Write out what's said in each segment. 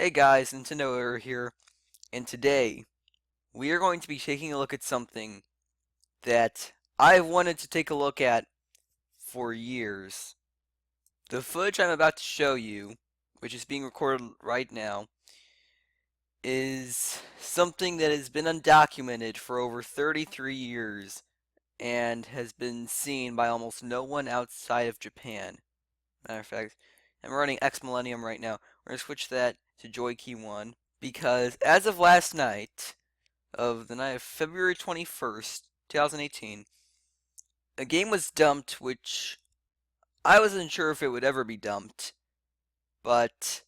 Hey guys, Nintendo here, and today we are going to be taking a look at something that I've wanted to take a look at for years. The footage I'm about to show you, which is being recorded right now, is something that has been undocumented for over 33 years and has been seen by almost no one outside of Japan. Matter of fact, I'm running X Millennium right now. We're going to switch that to Joy Key 1 because as of last night, of the night of February 21st, 2018, a game was dumped which I wasn't sure if it would ever be dumped, but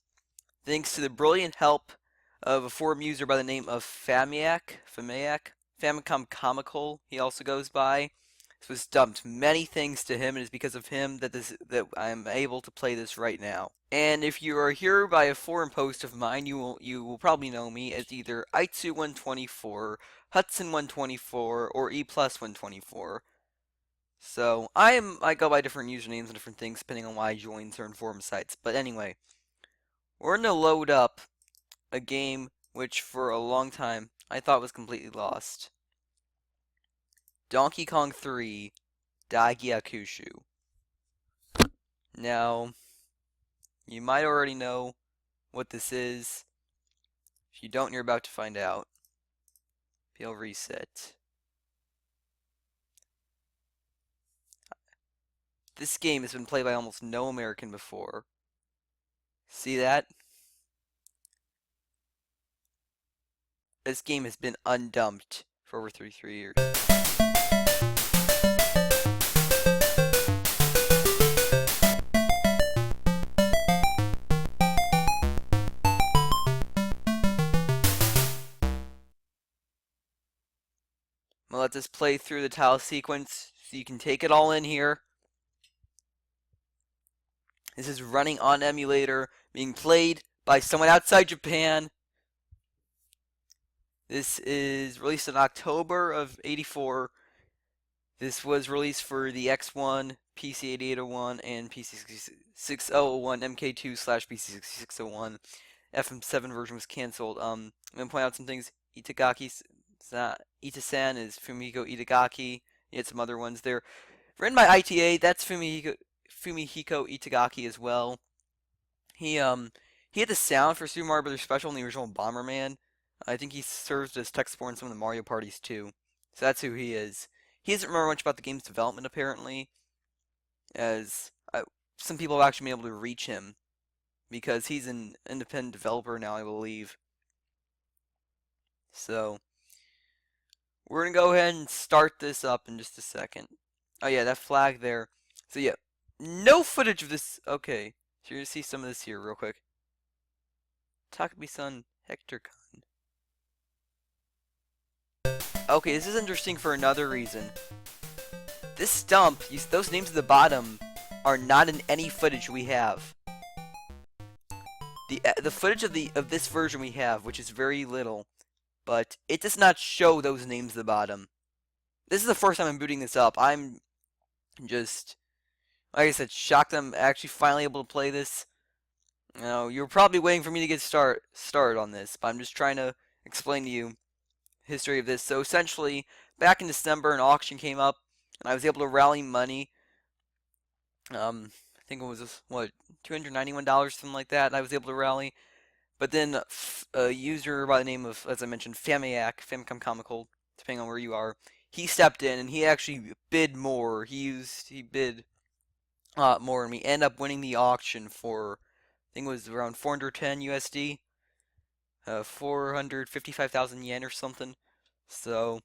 thanks to the brilliant help of a forum user by the name of Famicom Comical, he also goes by. This was dumped. Many thanks to him, and it's because of him that I'm able to play this right now. And if you are here by a forum post of mine, you will probably know me as either Itsu124, Hudson124, or E+124. So I go by different usernames and different things depending on why I join certain forum sites. But anyway, we're gonna load up a game which for a long time I thought was completely lost. Donkey Kong 3 Dai Gyakushuu. Now, you might already know what this is. If you don't, you're about to find out. PL reset. This game has been played by almost no American before. See that? This game has been undumped for over 33 years. I'm gonna let this play through the tile sequence so you can take it all in here. This is running on emulator, being played by someone outside Japan. This is released in October of '84. This was released for the X1, PC8801, and PC6001, MK2/PC6601. FM7 version was cancelled. I'm gonna point out some things. Ita-san is Fumihiko Itagaki. He had some other ones there. Written by ITA, that's Fumihiko Itagaki as well. He had the sound for Super Mario Bros. Special in the original Bomberman. I think he served as tech support in some of the Mario parties too. So that's who he is. He doesn't remember much about the game's development apparently, as some people have actually been able to reach him because he's an independent developer now, I believe. So we're gonna go ahead and start this up in just a second. Oh yeah, that flag there. So yeah, no footage of this. Okay, so you're gonna see some of this here real quick. Takumi-san Hector-kun. Okay, this is interesting for another reason. This dump, those names at the bottom are not in any footage we have. The footage of this version we have, which is very little, but it does not show those names at the bottom. This is the first time I'm booting this up. I'm just, like I said, shocked I'm actually finally able to play this. You know, you're probably waiting for me to get started on this, but I'm just trying to explain to you history of this. So essentially, back in December, an auction came up, and I was able to rally money. I think it was what, $291, something like that. And I was able to rally, but then a user by the name of, as I mentioned, Famicom Comical, depending on where you are, he stepped in and he actually bid more. He bid a lot more, and we end up winning the auction for, I think it was around 410 USD. 455,000 yen or something. So,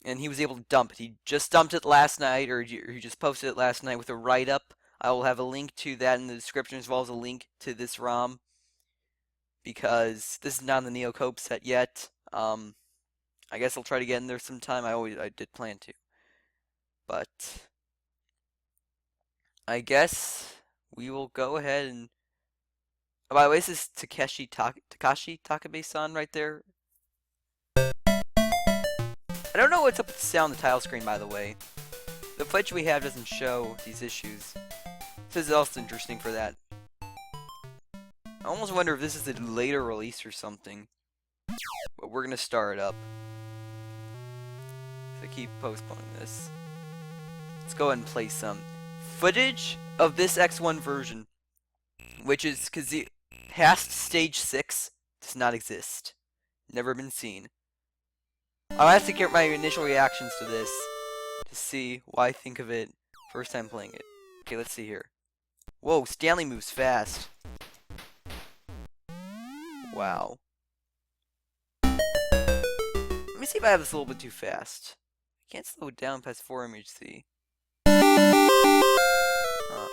and he was able to dump it. He just dumped it last night, or he just posted it last night with a write-up. I will have a link to that in the description as well as a link to this ROM, because this is not in the Neocope set yet. I guess I'll try to get in there sometime. I did plan to, but I guess we will go ahead and. Oh, by the way, this is Takashi Takabe-san right there. I don't know what's up with the sound on the title screen, by the way. The footage we have doesn't show these issues. This is also interesting for that. almost wonder if this is a later release or something. But we're gonna start it up. So I keep postponing this. Let's go ahead and play some footage of this X1 version, which is because the past stage 6 does not exist. Never been seen. I'll have to get my initial reactions to this to see what I think of it first time playing it. Okay, let's see here. Whoa, Stanley moves fast. Wow. Let me see if I have this a little bit too fast. I can't slow it down past 4 MHz. Huh.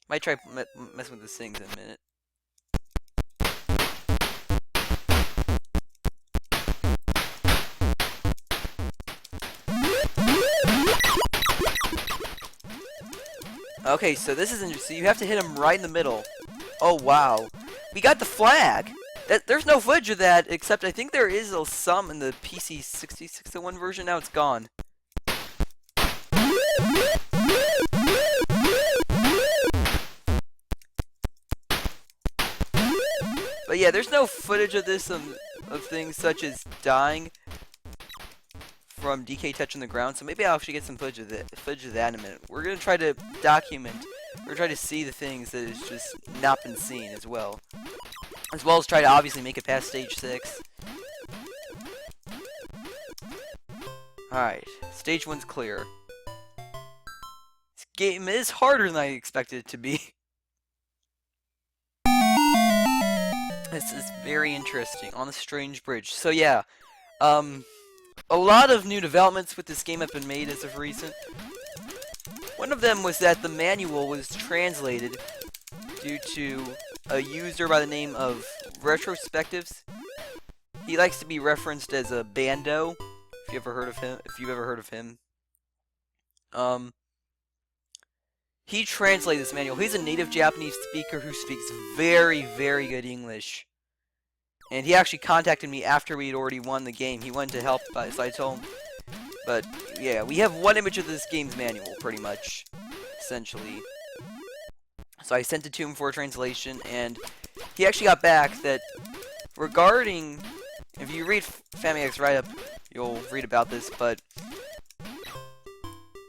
Might try messing with the things in a minute. Okay, so this is interesting. You have to hit him right in the middle. Oh, wow. We got the flag! There's no footage of that, except I think there is some in the PC 6601 version. Now it's gone. But yeah, there's no footage of this, of things such as dying from DK touching the ground, so maybe I'll actually get some footage of that in a minute. We're gonna try to document, we're gonna try to see the things that has just not been seen as well as try to obviously make it past stage 6. Alright, stage 1's clear. This game is harder than I expected it to be. This is very interesting, on the strange bridge. So yeah, a lot of new developments with this game have been made as of recent. One of them was that the manual was translated due to a user by the name of Retrospectives. He likes to be referenced as a Bando, if you've ever heard of him. He translated this manual. He's a native Japanese speaker who speaks very, very good English. And he actually contacted me after we had already won the game. He wanted to help, so I told him. But, yeah, we have one image of this game's manual, pretty much. Essentially. So I sent it to him for a translation, and he actually got back that regarding... If you read Famiac's write-up, you'll read about this, but...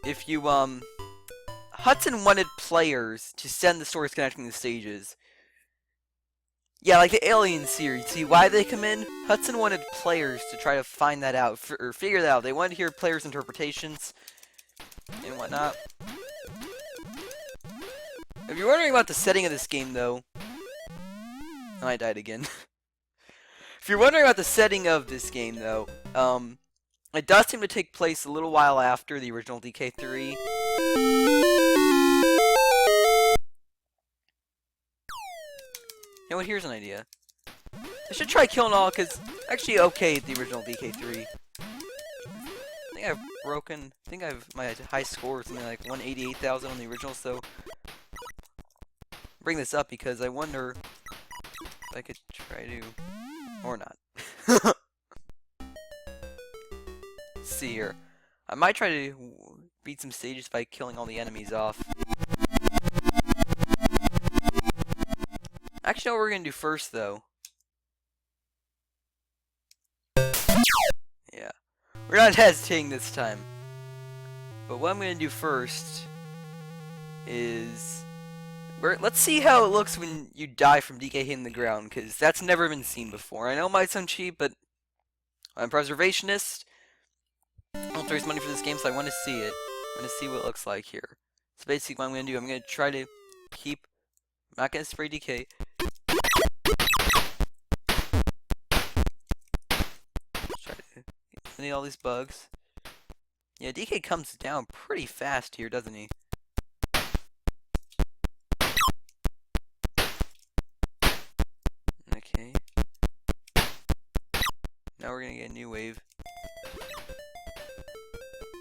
If you, Hudson wanted players to send the stories connecting the stages. Yeah, like the Alien series. See why they come in? Hudson wanted players to try to find that out, or figure that out. They wanted to hear players' interpretations and whatnot. If you're wondering about the setting of this game, though... Oh, I died again. If you're wondering about the setting of this game, though, it does seem to take place a little while after the original DK3. You know what, here's an idea. I should try killing all, because actually okay the original DK3. I think my high score is something like 188,000 on the original, so bring this up because I wonder if I could try to, or not. Let's see here. I might try to beat some stages by killing all the enemies off. Actually, know what we're gonna do first, though. Yeah. We're not hesitating this time. But what I'm gonna do first is... let's see how it looks when you die from DK hitting the ground, because that's never been seen before. I know it might sound cheap, but I'm a preservationist. I don't have to waste money for this game, so I want to see it. I want to see what it looks like here. So basically what I'm going to do, I'm going to try to keep... I'm not going to spray DK. Try to eliminate all these bugs. Yeah, DK comes down pretty fast here, doesn't he? Okay. Now we're going to get a new wave.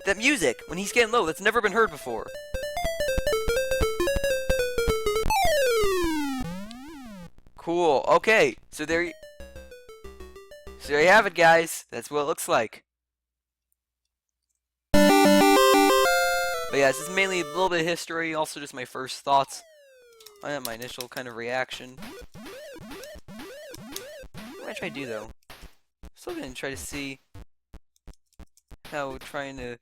That music, when he's getting low, that's never been heard before. Cool, okay, so there you have it, guys. That's what it looks like. But yeah, this is mainly a little bit of history, also just my first thoughts my initial kind of reaction. What am I trying to do though? Still gonna try to see how trying to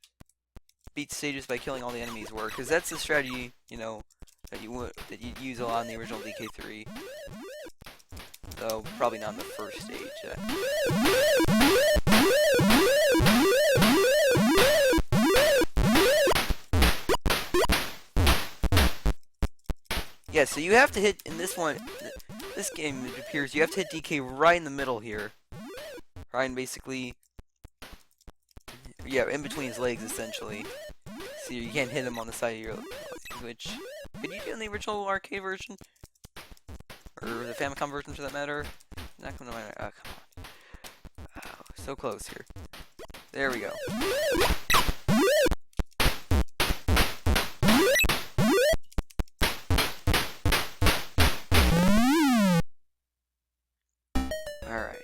beat stages by killing all the enemies work, because that's the strategy, you know, that you'd use a lot in the original DK3. Though probably not in the first stage. Yeah, so you have to hit in this one. This game, it appears you have to hit DK right in the middle here. Right, and basically, yeah, in between his legs, essentially. So you can't hit him on the side of your, which, could you do in the original arcade version? Or the Famicom version, for that matter? Not coming to mind. Oh, come on. Oh, so close here. There we go. Alright.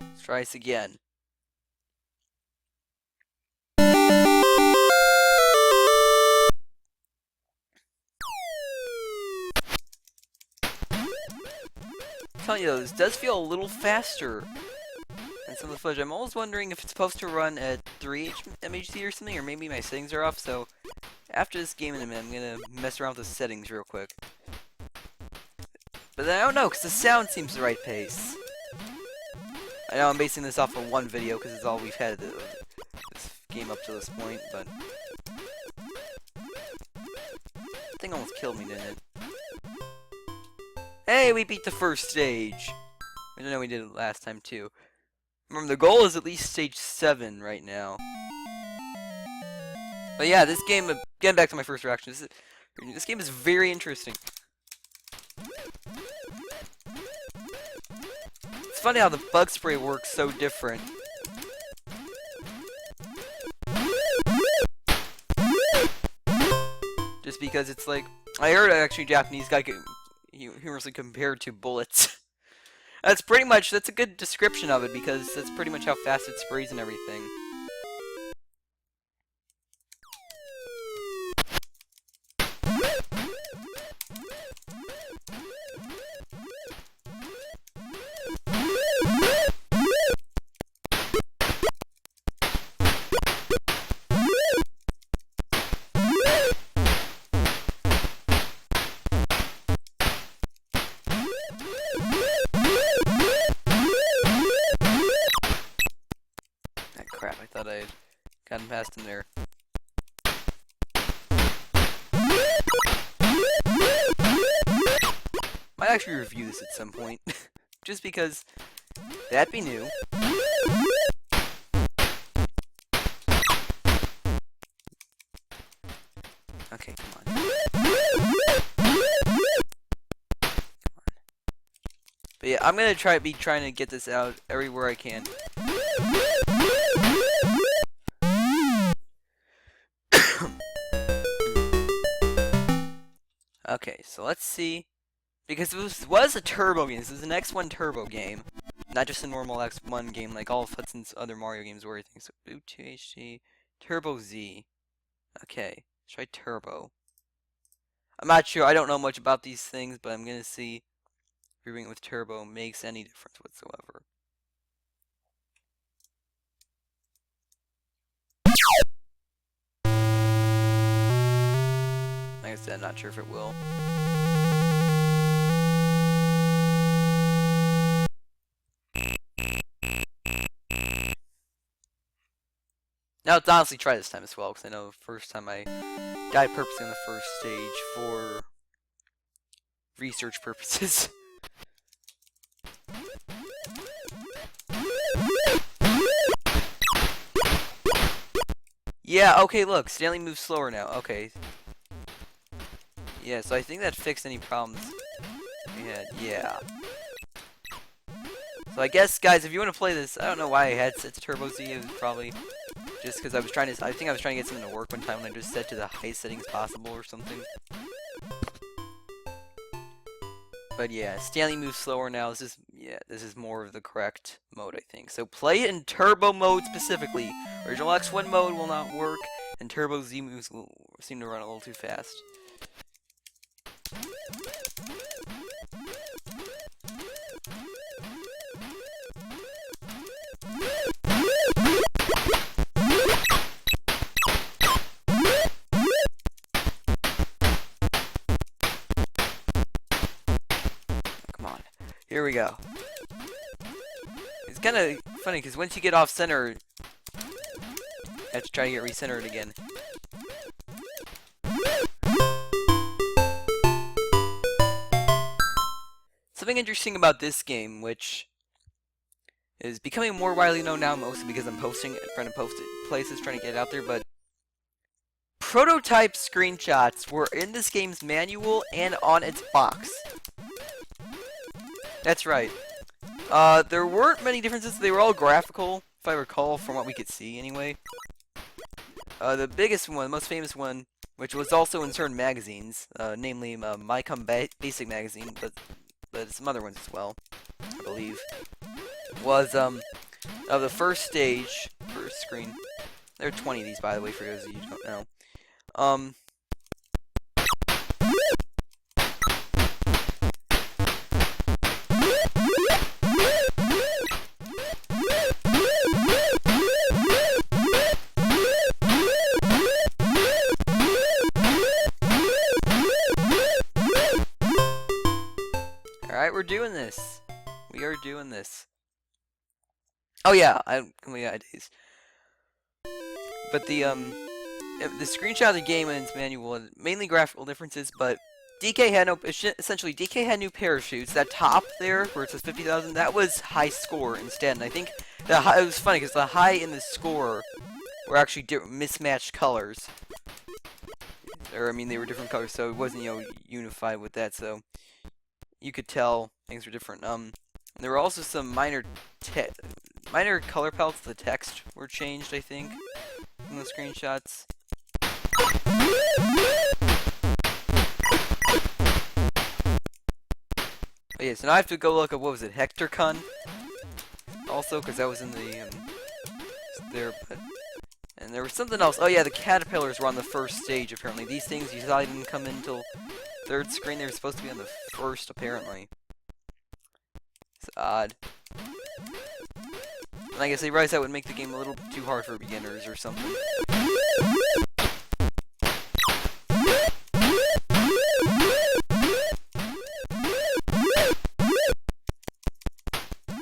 Let's try this again. I'm telling you though, this does feel a little faster than some of the footage. I'm always wondering if it's supposed to run at 3 MHz or something, or maybe my settings are off, so after this game in a minute, I'm gonna mess around with the settings real quick. But then I don't know, because the sound seems the right pace. I know I'm basing this off of one video, because it's all we've had this game up to this point, but that thing almost killed me, didn't it? Hey, we beat the first stage! I know we did it last time, too. Remember, the goal is at least stage 7 right now. But yeah, this game, getting back to my first reaction, this game is very interesting. It's funny how the bug spray works so different. Just because it's like, I heard actually a Japanese guy humorously compared to bullets. That's a good description of it, because that's pretty much how fast it sprays and everything. Crap, I thought I had gotten past him there. Might actually review this at some point. Just because that'd be new. Okay, come on. But yeah, I'm gonna trying to get this out everywhere I can. Okay, so let's see. Because this was a turbo game. This is an X1 turbo game. Not just a normal X1 game like all of Hudson's other Mario games were, I think. So, boot 2HD. Turbo Z. Okay, let's try turbo. I'm not sure. I don't know much about these things, but I'm gonna see if reading with turbo makes any difference whatsoever. Like I said, I'm not sure if it will. Now let's honestly try this time as well, because I know the first time I died purposely on the first stage for research purposes. Yeah, okay, look, Stanley moves slower now. Okay. Yeah, so I think that fixed any problems we had. Yeah. So I guess, guys, if you want to play this, I don't know why I had set to Turbo Z. It was probably just because I was trying to. I think I was trying to get something to work one time when I just set to the highest settings possible or something. But yeah, Stanley moves slower now. This is more of the correct mode, I think. So play it in Turbo mode specifically. Original X1 mode will not work, and Turbo Z moves will seem to run a little too fast. Here we go. It's kind of funny because once you get off center, you have to try to get recentered again. Something interesting about this game, which is becoming more widely known now, mostly because I'm trying to post it places, trying to get it out there, but prototype screenshots were in this game's manual and on its box. That's right. There weren't many differences. They were all graphical, if I recall, from what we could see anyway. The biggest one, the most famous one, which was also in certain magazines, namely My Come Basic magazine, but some other ones as well, I believe, was of the first stage, first screen. There are 20 of these, by the way, for those of you who don't know. Alright, we're doing this. We are doing this. Oh yeah, we got ideas. But the screenshot of the game and its manual was mainly graphical differences, but DK had essentially DK had new parachutes. That top there, where it says 50,000, that was high score instead, and I think it was funny because the high and the score were actually mismatched colors. Or, I mean, they were different colors, so it wasn't, unified with that, so you could tell things were different. There were also some minor color palettes. The text were changed, I think, in the screenshots. Oh, yeah, so now I have to go look up, what was it, HectorCon? Also, because that was in the, there, but... And there was something else. Oh yeah, the caterpillars were on the first stage, apparently. These things, you thought didn't come in until third screen. They were supposed to be on the first, apparently. It's odd. And I guess they realized that would make the game a little too hard for beginners or something.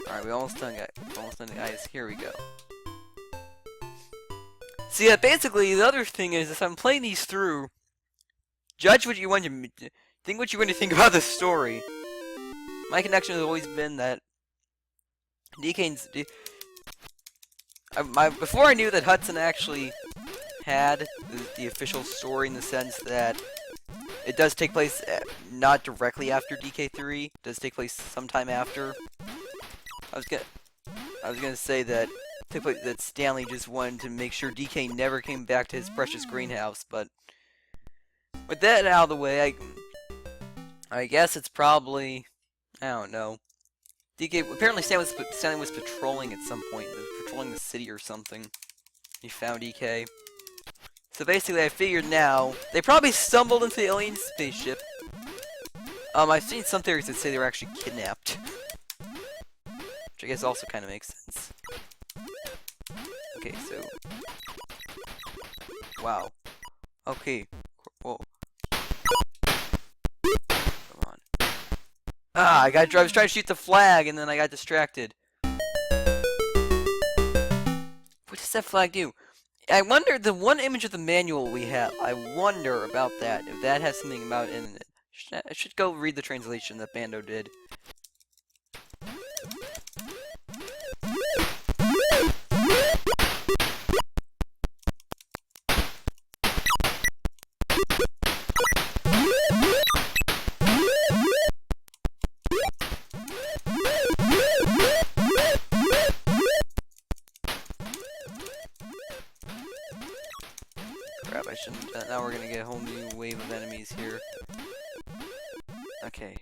Alright, we almost done, guys. Here we go. So yeah, basically, the other thing is, if I'm playing these through, judge what you want to think what you want to think about the story. My connection has always been that before I knew that Hudson actually had the official story, in the sense that it does take place not directly after DK3, it does take place sometime after. I was gonna say that Stanley just wanted to make sure DK never came back to his precious greenhouse, but with that out of the way, I guess it's probably, I don't know. DK, apparently Stanley was patrolling at some point, patrolling the city or something. He found DK. So basically, I figured now, they probably stumbled into the alien spaceship. I've seen some theories that say they were actually kidnapped. Which I guess also kind of makes sense. Okay, so... Wow. Okay. Whoa. Come on. Ah, I was trying to shoot the flag, and then I got distracted. What does that flag do? I wonder, the one image of the manual we have, I wonder about that, if that has something about it in it. I should go read the translation that Bando did. Crap, I shouldn't. Now we're gonna get a whole new wave of enemies here. Okay.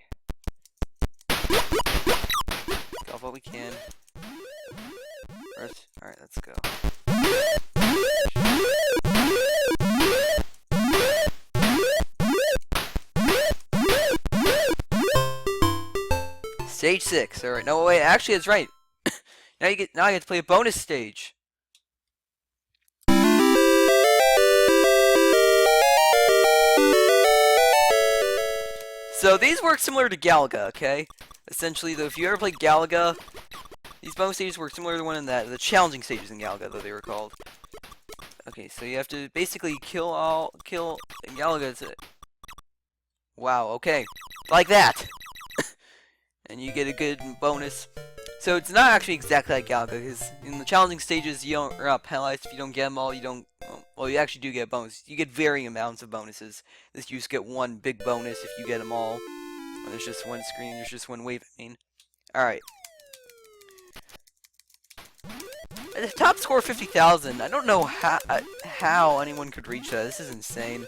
Get off what we can. First, alright, let's go. Stage 6. Alright, no wait, actually it's right. now I get to play a bonus stage. So these work similar to Galga, okay? Essentially, though, if you ever played Galaga, these bonus stages were similar to the one in that, the challenging stages in Galaga, though they were called. Okay, so you have to basically kill Galaga. Wow, okay. Like that! And you get a good bonus. So it's not actually exactly like Galaga, because in the challenging stages, you're not penalized if you don't get them all. You don't. Well, you actually do get a bonus. You get varying amounts of bonuses. This you just get one big bonus if you get them all. And there's just one screen. There's just one wave. I mean, all right. At the top score 50,000. I don't know how anyone could reach that. This is insane.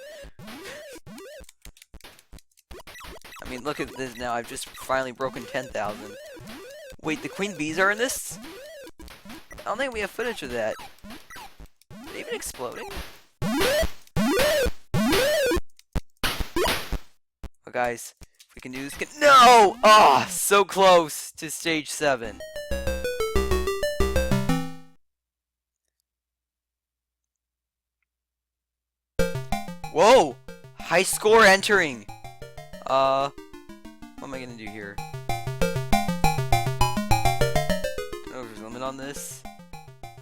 I mean, look at this now. I've just finally broken 10,000. Wait, the queen bees are in this? I don't think we have footage of that. Are they even exploding? Oh, guys, if we can do this, no! Oh, so close to stage 7. Whoa! High score entering! What am I gonna do here? On this.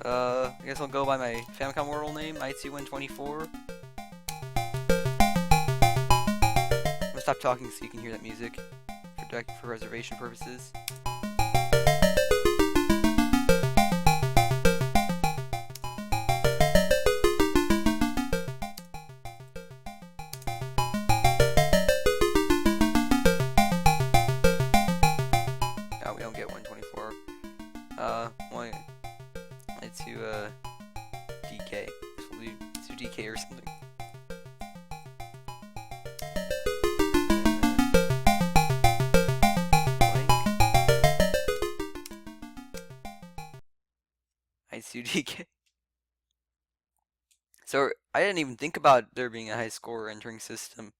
I guess I'll go by my Famicom World name, IC124. I'm gonna stop talking so you can hear that music for reservation purposes. Oh, we don't get 124. To DK. We'll do DK or something. I do DK. So I didn't even think about there being a high score entering system.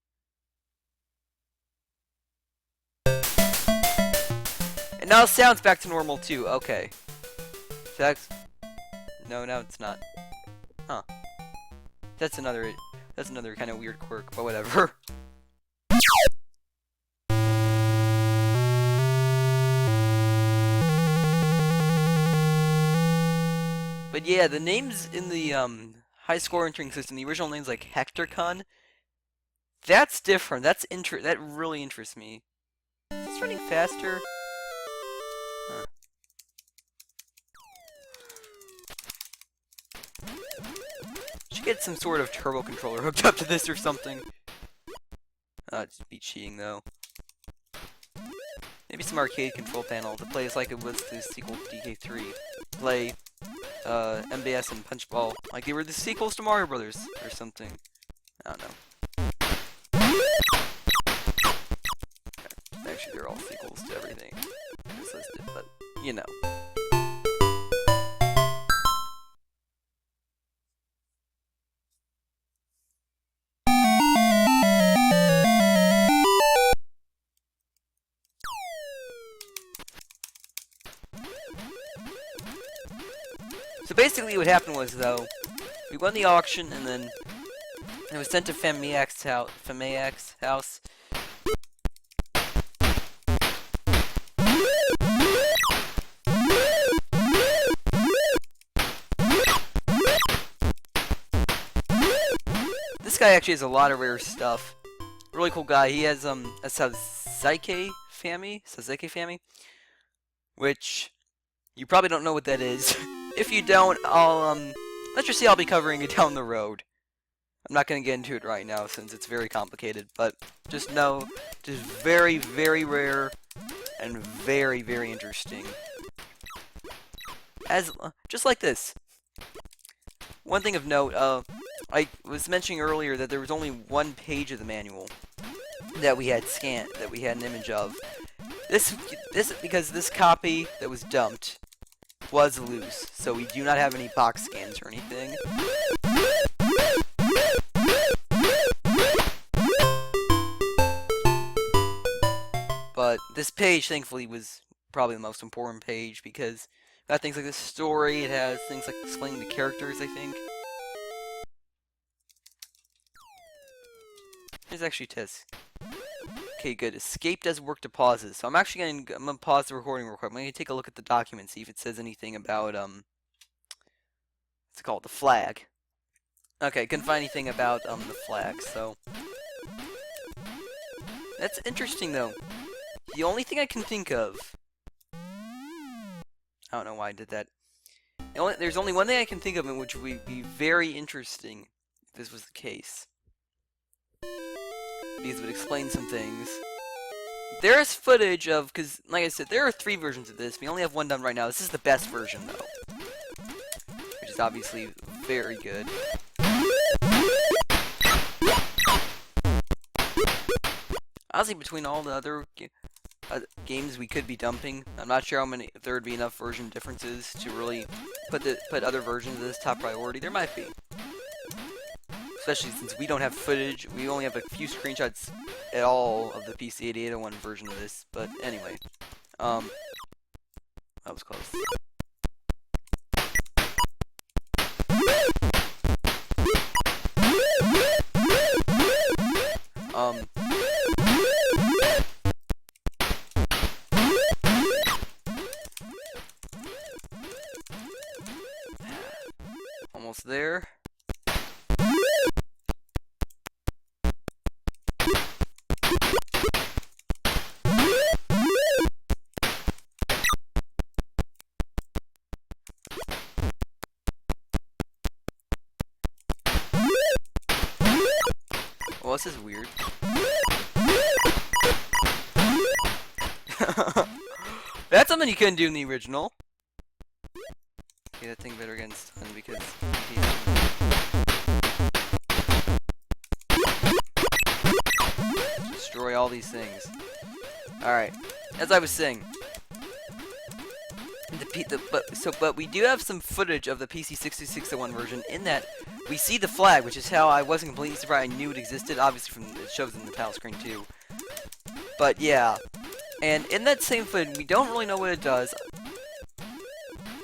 And now sound's back to normal too. Okay. So that's no, it's not. Huh. That's another kind of weird quirk, but whatever. But yeah, the names in the high score entering system, the original names like Hectorcon, that's different. That really interests me. Is this running faster? Huh. Should get some sort of turbo controller hooked up to this or something. Just be cheating though. Maybe some arcade control panel that plays like it was the sequel to DK3. Play MBS and Punchball like they were the sequels to Mario Brothers or something. I don't know. Okay. Actually, they're all sequels to everything that's listed, but you know. So basically what happened was, though, we won the auction, and then it was sent to Famiac's house. This guy actually has a lot of rare stuff. Really cool guy. He has a Sazeke Fami, which you probably don't know what that is. If you don't, let's just say I'll be covering it down the road. I'm not going to get into it right now since it's very complicated, but just know, just very, very rare and very, very interesting. Just like this. One thing of note, I was mentioning earlier that there was only one page of the manual that we had an image of. This because this copy that was dumped was loose, so we do not have any box scans or anything. But this page, thankfully, was probably the most important page because it got things like the story, it has things like explaining the characters, I think. Here's actually Tis. Okay, good. Escape does work to pauses. So I'm actually gonna pause the recording real quick. I'm gonna take a look at the document, see if it says anything about what's it called, the flag. Okay, couldn't find anything about the flag. So that's interesting though. The only thing I can think of, I don't know why I did that. There's only one thing I can think of in which would be very interesting if this was the case. Because it would explain some things. There is footage of, because like I said, there are 3 versions of this. We only have one done right now. This is the best version though, which is obviously very good. Honestly, between all the other games we could be dumping, I'm not sure if there would be enough version differences to really put other versions of this top priority. There might be. Especially since we don't have footage, we only have a few screenshots at all of the PC8801 version of this. But anyway, that was close. Almost there. Well, this is weird. That's something you couldn't do in the original. Okay, that thing better get stunned because destroy all these things. Alright, as I was saying, but we do have some footage of the PC6601 version in that we see the flag, which is how I wasn't completely surprised. I knew it existed, obviously from it shows in the title screen too. But yeah, and in that same footage, we don't really know what it does,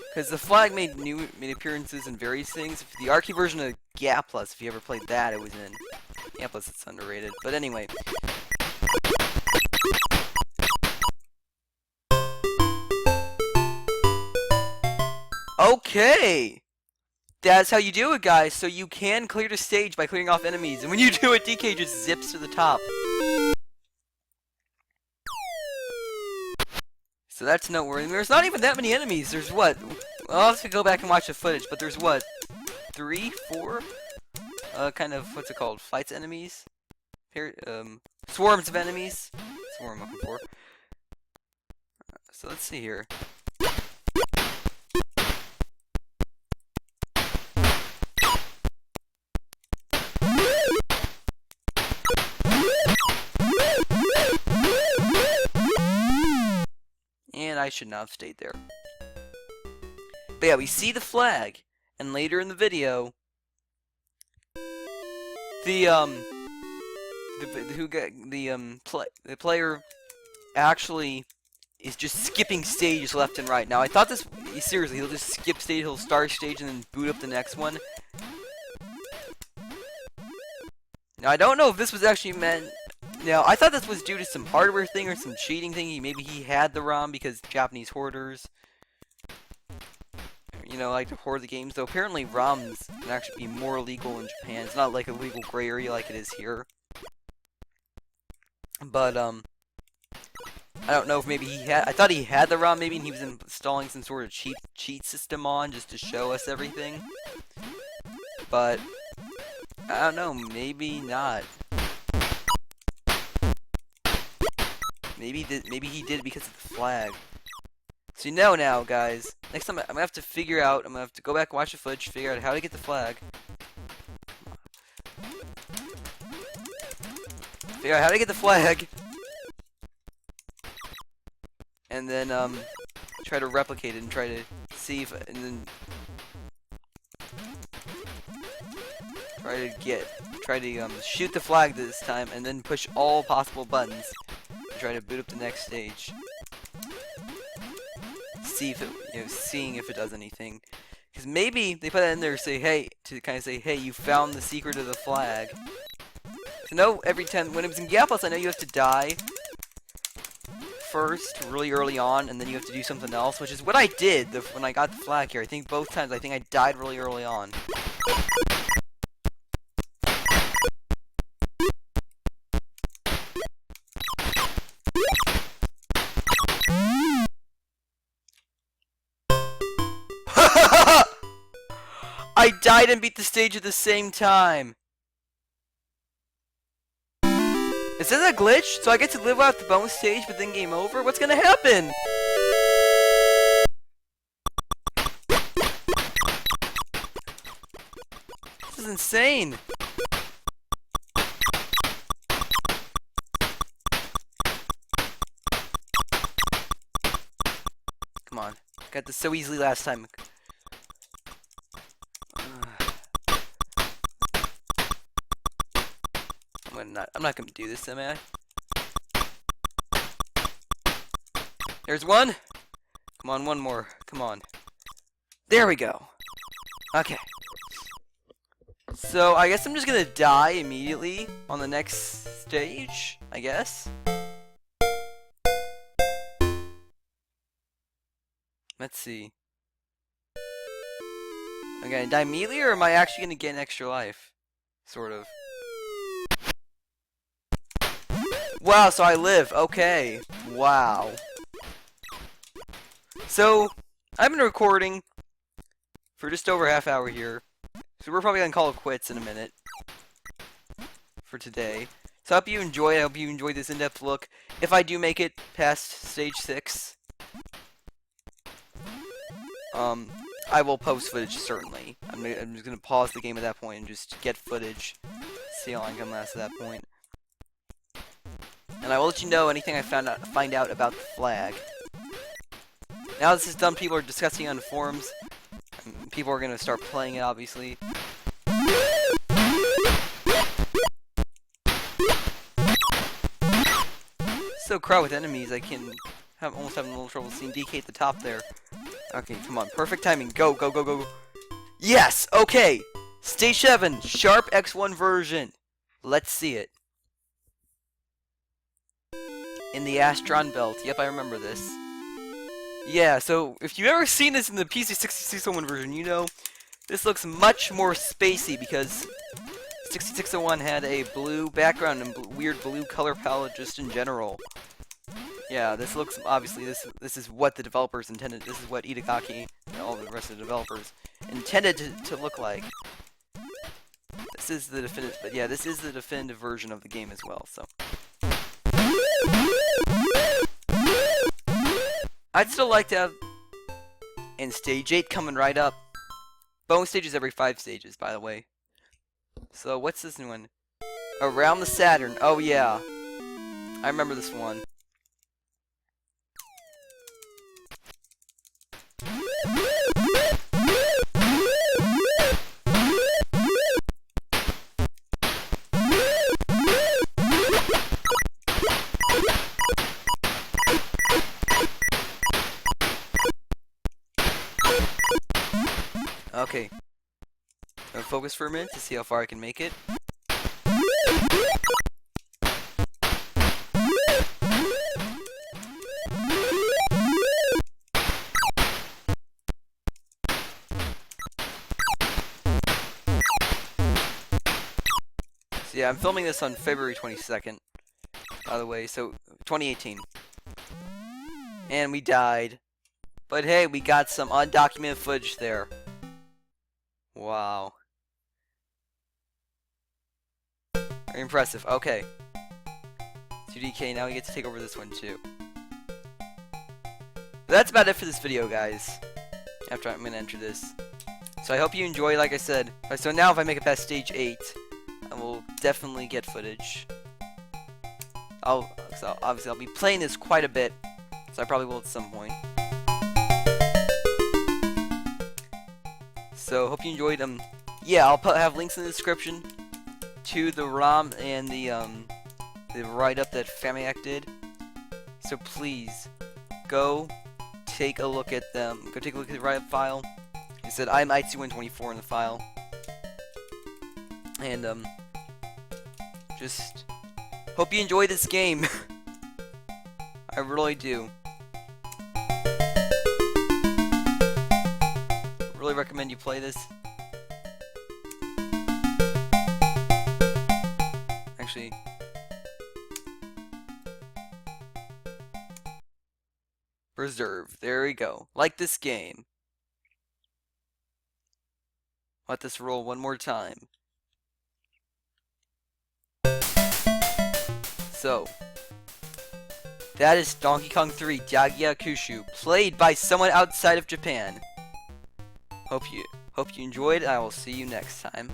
because the flag made appearances in various things. The Archie version of Gaplus, if you ever played that, it was in. Gaplus, it's underrated. But anyway. Okay! That's how you do it, guys. So you can clear the stage by clearing off enemies. And when you do it, DK just zips to the top. So that's noteworthy. There's not even that many enemies. There's what? Well, I'll have to go back and watch the footage. But there's what? 3, 4? Kind of, what's it called? Fights enemies? Swarms of enemies? Swarm I'm looking for. So let's see here. And I should not have stayed there. But yeah, we see the flag, and later in the video, the player actually is just skipping stages left and right. Now I thought this seriously, he'll just skip stage, he'll start stage and then boot up the next one. Now I don't know if this was actually meant. Now, I thought this was due to some hardware thing or some cheating thing. Maybe he had the ROM because Japanese hoarders, you know, like to hoard the games. Though apparently ROMs can actually be more legal in Japan. It's not like a legal gray area like it is here. But, I don't know if maybe he had. I thought he had the ROM maybe and he was installing some sort of cheat system on just to show us everything. But, I don't know. Maybe not. Maybe he did it because of the flag. So you know now, guys. Next time I'm gonna have to figure out. I'm gonna have to go back and watch the footage, figure out how to get the flag. Figure out how to get the flag, and then try to replicate it and try to see if, and then try to shoot the flag this time, and then push all possible buttons. Try to boot up the next stage. See if it, seeing if it does anything. Because maybe they put that in there to say, hey, you found the secret of the flag. So no, every time when it was in Gyapus, I know you have to die first, really early on, and then you have to do something else, which is what I did when I got the flag here. I think both times, I think I died really early on. I died and beat the stage at the same time. Is this a glitch? So I get to live out the bonus stage, but then game over? What's gonna happen? This is insane. Come on. Got this so easily last time. I'm not gonna do this, am I? There's one. Come on, one more. Come on. There we go. Okay. So I guess I'm just gonna die immediately on the next stage, I guess. Let's see. Am I gonna die immediately, or am I actually gonna get an extra life? Sort of. Wow, so I live. Okay. Wow. So, I've been recording for just over half hour here. So we're probably gonna call it quits in a minute for today. So I hope you enjoy. I hope you enjoyed this in-depth look. If I do make it past stage 6, I will post footage certainly. I'm just gonna pause the game at that point and just get footage. See how long I can last at that point. And I will let you know anything I find out about the flag. Now this is done, people are discussing on the forums. People are gonna start playing it, obviously. So crowded with enemies, I can almost having a little trouble seeing DK at the top there. Okay, come on, perfect timing. Go, go, go, go. Yes, okay. Stage 7, Sharp X1 version. Let's see it. In the ASTRON belt. Yep, I remember this. Yeah, so if you've ever seen this in the PC6601 version, you know this looks much more spacey because 6601 had a blue background and weird blue color palette just in general. Yeah, this looks, obviously, this is what the developers intended. This is what Itagaki and all the rest of the developers intended to look like. This is the definitive, but yeah, this is the definitive version of the game as well, so. I'd still like to have, in stage 8 coming right up. Bonus stages every 5 stages, by the way. So, what's this new one? Around the Saturn. Oh, yeah. I remember this one. Okay. I'm gonna focus for a minute to see how far I can make it. So yeah, I'm filming this on February 22nd, by the way, so 2018. And we died. But hey, we got some undocumented footage there. Wow. Very impressive. Okay. 2DK, now we get to take over this one too. That's about it for this video, guys. After I'm gonna enter this. So I hope you enjoy, like I said. So now if I make it past stage 8, I will definitely get footage. So obviously I'll be playing this quite a bit. So I probably will at some point. So, hope you enjoyed. Yeah, I'll have links in the description to the ROM and the write-up that Famiac did. So please, go take a look at them. Go take a look at the write-up file. He said I'm IT124 in the file. And just hope you enjoy this game. I really do. Really recommend you play this. Actually, preserve. There we go. Like this game. Let this roll one more time. So, that is Donkey Kong 3 Dai Gyakushuu, played by someone outside of Japan. Hope you enjoyed. I will see you next time.